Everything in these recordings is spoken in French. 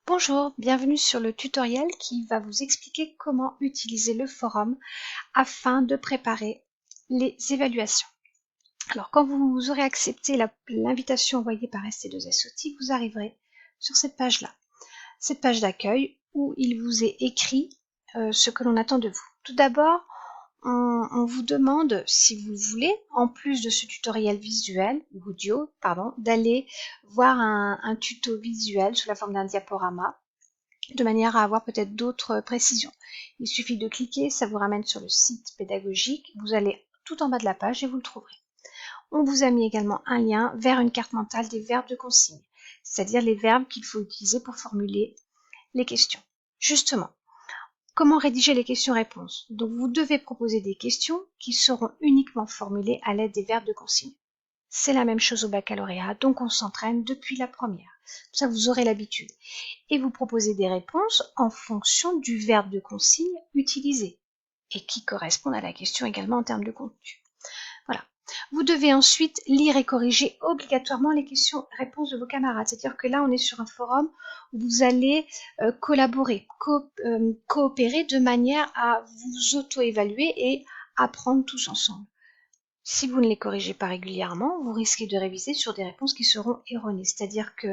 Bonjour, bienvenue sur le tutoriel qui va vous expliquer comment utiliser le forum afin de préparer les évaluations. Alors quand vous aurez accepté l'invitation envoyée par ST2SOT, vous arriverez sur cette page-là, cette page d'accueil où il vous est écrit ce que l'on attend de vous. Tout d'abord, on vous demande, si vous le voulez, en plus de ce tutoriel visuel, ou audio, pardon, d'aller voir un tuto visuel sous la forme d'un diaporama, de manière à avoir peut-être d'autres précisions. Il suffit de cliquer, ça vous ramène sur le site pédagogique, vous allez tout en bas de la page et vous le trouverez. On vous a mis également un lien vers une carte mentale des verbes de consigne, c'est-à-dire les verbes qu'il faut utiliser pour formuler les questions. Justement, comment rédiger les questions-réponses? Donc vous devez proposer des questions qui seront uniquement formulées à l'aide des verbes de consigne. C'est la même chose au baccalauréat, donc on s'entraîne depuis la première. Ça, vous aurez l'habitude. Et vous proposez des réponses en fonction du verbe de consigne utilisé et qui correspondent à la question également en termes de contenu. Voilà. Vous devez ensuite lire et corriger obligatoirement les questions-réponses de vos camarades. C'est-à-dire que là, on est sur un forum où vous allez collaborer, coopérer de manière à vous auto-évaluer et apprendre tous ensemble. Si vous ne les corrigez pas régulièrement, vous risquez de réviser sur des réponses qui seront erronées. C'est-à-dire que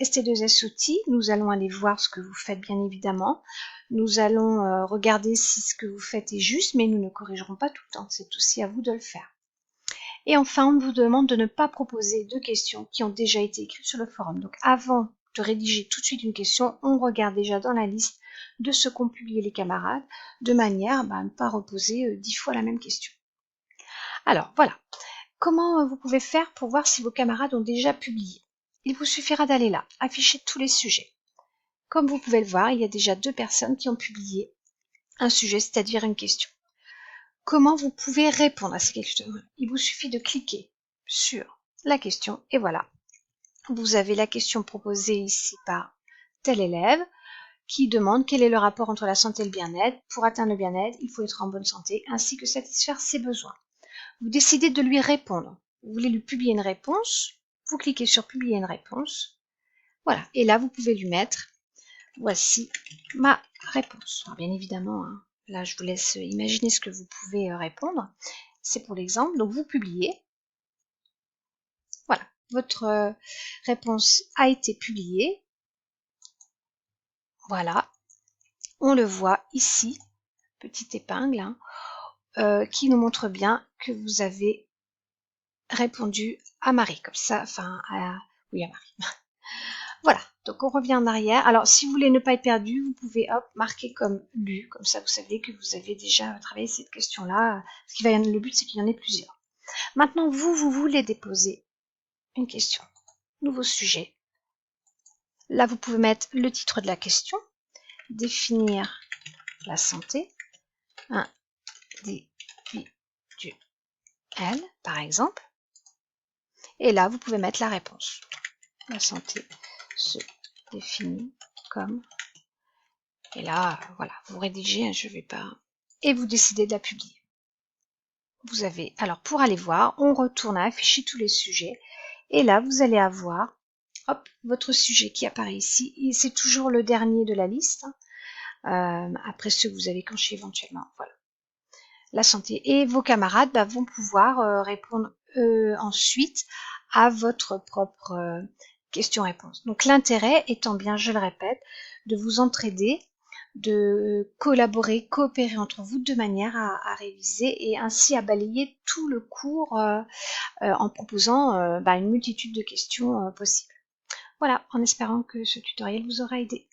ST2SOT, nous allons aller voir ce que vous faites bien évidemment. Nous allons regarder si ce que vous faites est juste, mais nous ne corrigerons pas tout le temps. C'est aussi à vous de le faire. Et enfin, on vous demande de ne pas proposer de questions qui ont déjà été écrites sur le forum. Donc avant de rédiger tout de suite une question, on regarde déjà dans la liste de ce qu'ont publié les camarades, de manière à ne pas reposer 10 fois la même question. Alors voilà, comment vous pouvez faire pour voir si vos camarades ont déjà publié? Il vous suffira d'aller là, afficher tous les sujets. Comme vous pouvez le voir, il y a déjà 2 personnes qui ont publié un sujet, c'est-à-dire une question. Comment vous pouvez répondre à ces questions? Il vous suffit de cliquer sur la question et voilà. Vous avez la question proposée ici par tel élève qui demande quel est le rapport entre la santé et le bien-être. Pour atteindre le bien-être, il faut être en bonne santé ainsi que satisfaire ses besoins. Vous décidez de lui répondre. Vous voulez lui publier une réponse, vous cliquez sur publier une réponse. Voilà, et là vous pouvez lui mettre voici ma réponse. Alors, bien évidemment, hein, là je vous laisse imaginer ce que vous pouvez répondre. C'est pour l'exemple, donc vous publiez. Voilà, votre réponse a été publiée. Voilà, on le voit ici, petite épingle, hein, qui nous montre bien que vous avez répondu à Marie, comme ça, enfin, oui, à Marie. Voilà, donc on revient en arrière. Alors, si vous voulez ne pas être perdu, vous pouvez hop, marquer comme lu, comme ça vous savez que vous avez déjà travaillé cette question-là. Le but, c'est qu'il y en ait plusieurs. Maintenant, vous voulez déposer une question, nouveau sujet. Là, vous pouvez mettre le titre de la question, définir la santé, individuelle, par exemple. Et là, vous pouvez mettre la réponse. La santé se définit comme... Et là, voilà, vous rédigez, hein, je vais pas... Et vous décidez de la publier. Vous avez... Alors, pour aller voir, on retourne à afficher tous les sujets. Et là, vous allez avoir, hop, votre sujet qui apparaît ici. Et c'est toujours le dernier de la liste. Après ceux que vous avez canchés éventuellement. Voilà. La santé. Et vos camarades vont pouvoir répondre ensuite à votre propre question-réponse. Donc l'intérêt étant bien, je le répète, de vous entraider, de collaborer, coopérer entre vous de manière à réviser et ainsi à balayer tout le cours en proposant une multitude de questions possibles. Voilà, en espérant que ce tutoriel vous aura aidé.